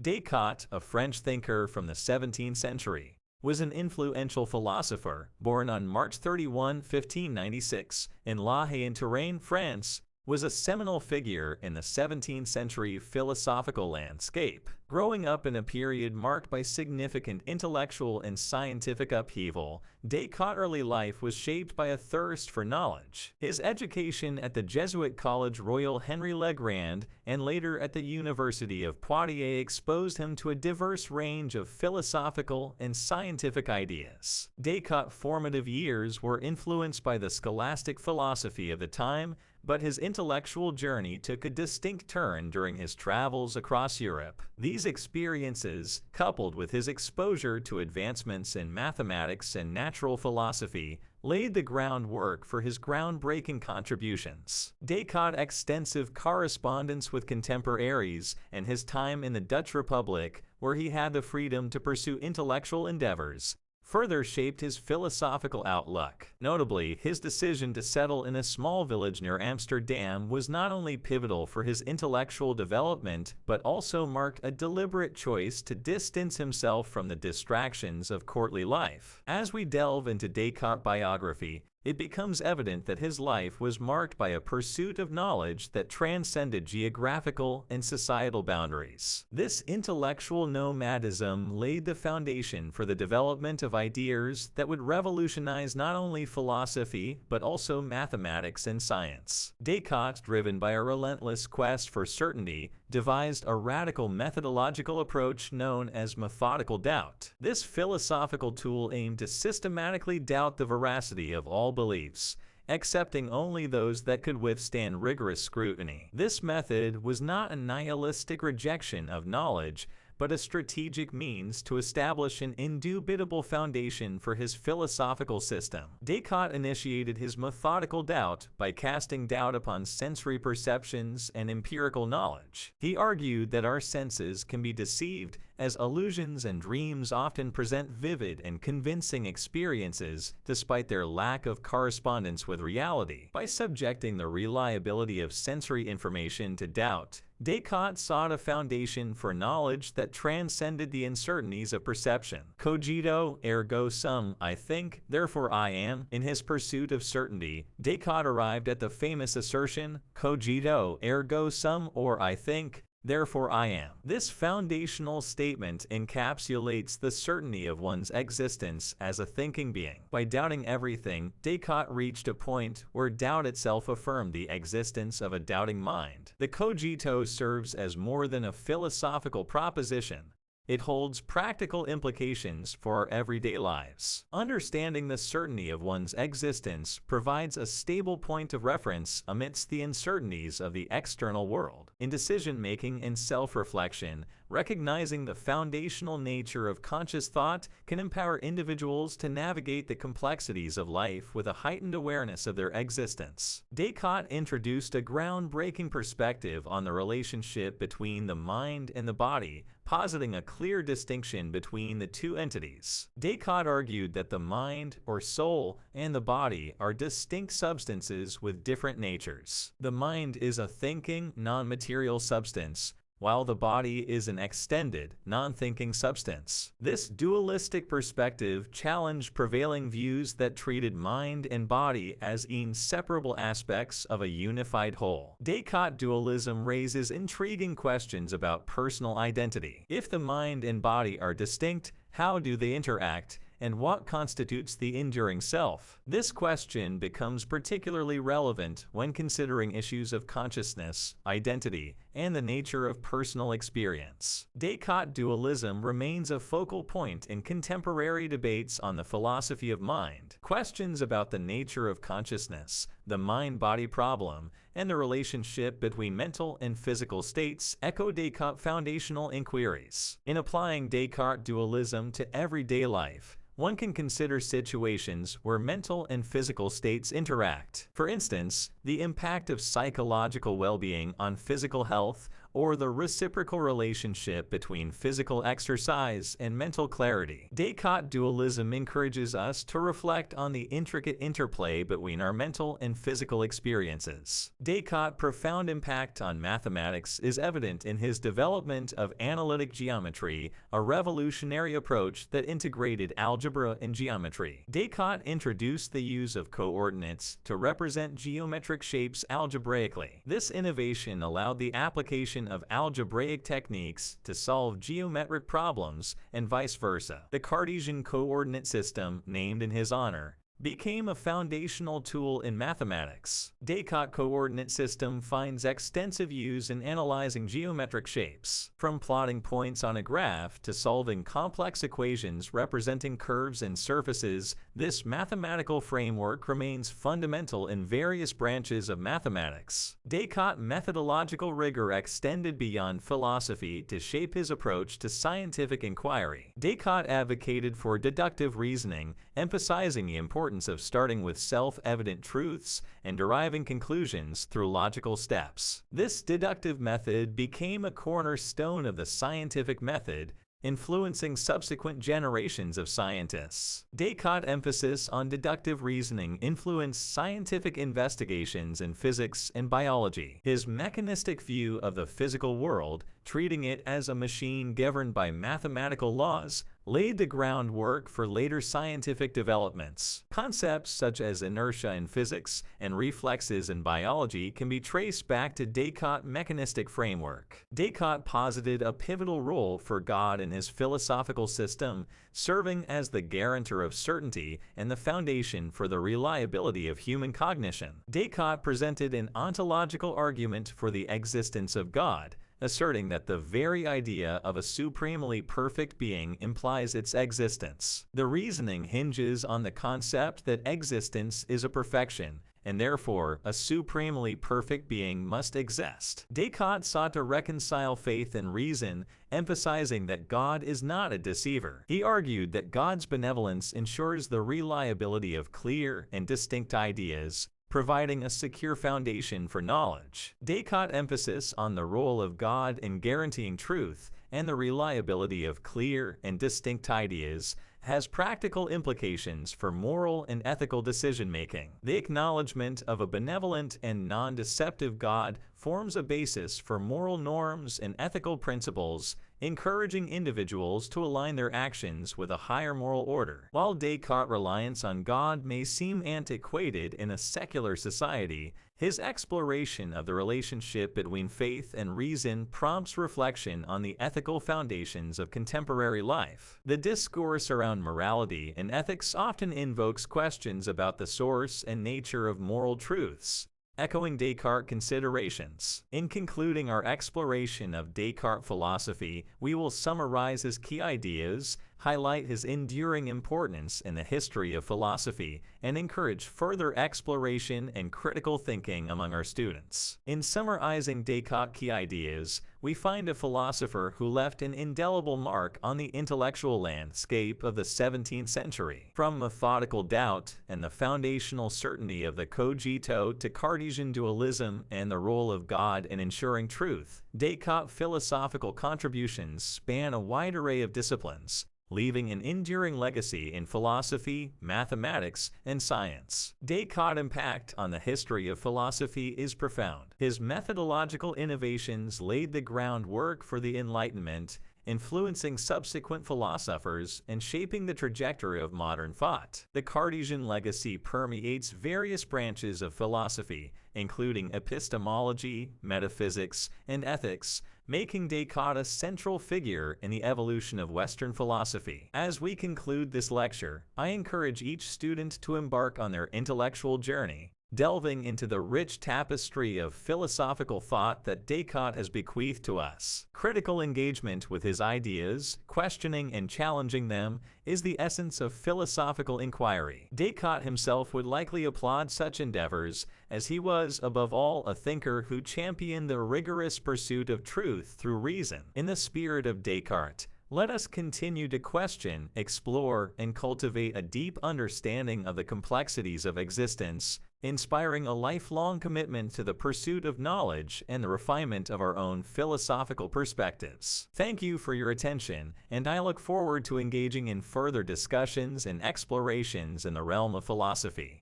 Descartes, a French thinker from the 17th century, was an influential philosopher born on March 31, 1596, in La Haye-en-Touraine, France, was a seminal figure in the 17th century philosophical landscape. Growing up in a period marked by significant intellectual and scientific upheaval, Descartes' early life was shaped by a thirst for knowledge. His education at the Jesuit College Royal Henri Legrand and later at the University of Poitiers exposed him to a diverse range of philosophical and scientific ideas. Descartes' formative years were influenced by the scholastic philosophy of the time, but his intellectual journey took a distinct turn during his travels across Europe. These experiences, coupled with his exposure to advancements in mathematics and natural philosophy, laid the groundwork for his groundbreaking contributions. Descartes' extensive correspondence with contemporaries and his time in the Dutch Republic, where he had the freedom to pursue intellectual endeavors, further shaped his philosophical outlook. Notably, his decision to settle in a small village near Amsterdam was not only pivotal for his intellectual development, but also marked a deliberate choice to distance himself from the distractions of courtly life. As we delve into Descartes' biography, it becomes evident that his life was marked by a pursuit of knowledge that transcended geographical and societal boundaries. This intellectual nomadism laid the foundation for the development of ideas that would revolutionize not only philosophy but also mathematics and science. Descartes, driven by a relentless quest for certainty, devised a radical methodological approach known as methodical doubt. This philosophical tool aimed to systematically doubt the veracity of all beliefs, accepting only those that could withstand rigorous scrutiny. This method was not a nihilistic rejection of knowledge, but a strategic means to establish an indubitable foundation for his philosophical system. Descartes initiated his methodical doubt by casting doubt upon sensory perceptions and empirical knowledge. He argued that our senses can be deceived, as illusions and dreams often present vivid and convincing experiences despite their lack of correspondence with reality. By subjecting the reliability of sensory information to doubt, Descartes sought a foundation for knowledge that transcended the uncertainties of perception. Cogito, ergo sum, I think, therefore I am. In his pursuit of certainty, Descartes arrived at the famous assertion, cogito, ergo sum, or I think, therefore I am. This foundational statement encapsulates the certainty of one's existence as a thinking being. By doubting everything, Descartes reached a point where doubt itself affirmed the existence of a doubting mind. The cogito serves as more than a philosophical proposition. It holds practical implications for our everyday lives. Understanding the certainty of one's existence provides a stable point of reference amidst the uncertainties of the external world. In decision-making and self-reflection, recognizing the foundational nature of conscious thought can empower individuals to navigate the complexities of life with a heightened awareness of their existence. Descartes introduced a groundbreaking perspective on the relationship between the mind and the body, positing a clear distinction between the two entities. Descartes argued that the mind, or soul, and the body are distinct substances with different natures. The mind is a thinking, non-material substance, while the body is an extended, non-thinking substance. This dualistic perspective challenged prevailing views that treated mind and body as inseparable aspects of a unified whole. Descartes' dualism raises intriguing questions about personal identity. If the mind and body are distinct, how do they interact? And what constitutes the enduring self? This question becomes particularly relevant when considering issues of consciousness, identity, and the nature of personal experience. Descartes' dualism remains a focal point in contemporary debates on the philosophy of mind. Questions about the nature of consciousness, the mind-body problem, and the relationship between mental and physical states echo Descartes' foundational inquiries. In applying Descartes' dualism to everyday life, one can consider situations where mental and physical states interact. For instance, the impact of psychological well-being on physical health, or the reciprocal relationship between physical exercise and mental clarity. Descartes' dualism encourages us to reflect on the intricate interplay between our mental and physical experiences. Descartes' profound impact on mathematics is evident in his development of analytic geometry, a revolutionary approach that integrated algebra and geometry. Descartes introduced the use of coordinates to represent geometric shapes algebraically. This innovation allowed the application of algebraic techniques to solve geometric problems and vice versa. The Cartesian coordinate system, named in his honor, became a foundational tool in mathematics. Descartes' coordinate system finds extensive use in analyzing geometric shapes. From plotting points on a graph to solving complex equations representing curves and surfaces, this mathematical framework remains fundamental in various branches of mathematics. Descartes' methodological rigor extended beyond philosophy to shape his approach to scientific inquiry. Descartes advocated for deductive reasoning, emphasizing the importance of starting with self-evident truths and deriving conclusions through logical steps. This deductive method became a cornerstone of the scientific method, influencing subsequent generations of scientists. Descartes' emphasis on deductive reasoning influenced scientific investigations in physics and biology. His mechanistic view of the physical world, treating it as a machine governed by mathematical laws, laid the groundwork for later scientific developments. Concepts such as inertia in physics and reflexes in biology can be traced back to Descartes' mechanistic framework. Descartes posited a pivotal role for God in his philosophical system, serving as the guarantor of certainty and the foundation for the reliability of human cognition. Descartes presented an ontological argument for the existence of God, asserting that the very idea of a supremely perfect being implies its existence. The reasoning hinges on the concept that existence is a perfection, and therefore a supremely perfect being must exist. Descartes sought to reconcile faith and reason, emphasizing that God is not a deceiver. He argued that God's benevolence ensures the reliability of clear and distinct ideas, providing a secure foundation for knowledge. Descartes' emphasis on the role of God in guaranteeing truth and the reliability of clear and distinct ideas has practical implications for moral and ethical decision-making. The acknowledgement of a benevolent and non-deceptive God forms a basis for moral norms and ethical principles, encouraging individuals to align their actions with a higher moral order. While Descartes' reliance on God may seem antiquated in a secular society, his exploration of the relationship between faith and reason prompts reflection on the ethical foundations of contemporary life. The discourse around morality and ethics often invokes questions about the source and nature of moral truths, echoing Descartes' considerations. In concluding our exploration of Descartes' philosophy, we will summarize his key ideas, highlight his enduring importance in the history of philosophy, and encourage further exploration and critical thinking among our students. In summarizing Descartes' key ideas, we find a philosopher who left an indelible mark on the intellectual landscape of the 17th century. From methodical doubt and the foundational certainty of the Cogito to Cartesian dualism and the role of God in ensuring truth, Descartes' philosophical contributions span a wide array of disciplines, leaving an enduring legacy in philosophy, mathematics, and science. Descartes' impact on the history of philosophy is profound. His methodological innovations laid the groundwork for the Enlightenment, influencing subsequent philosophers and shaping the trajectory of modern thought. The Cartesian legacy permeates various branches of philosophy, including epistemology, metaphysics, and ethics, making Descartes a central figure in the evolution of Western philosophy. As we conclude this lecture, I encourage each student to embark on their intellectual journey, delving into the rich tapestry of philosophical thought that Descartes has bequeathed to us. Critical engagement with his ideas, questioning and challenging them, is the essence of philosophical inquiry. Descartes himself would likely applaud such endeavors, as he was, above all, a thinker who championed the rigorous pursuit of truth through reason. In the spirit of Descartes, let us continue to question, explore, and cultivate a deep understanding of the complexities of existence, inspiring a lifelong commitment to the pursuit of knowledge and the refinement of our own philosophical perspectives. Thank you for your attention, and I look forward to engaging in further discussions and explorations in the realm of philosophy.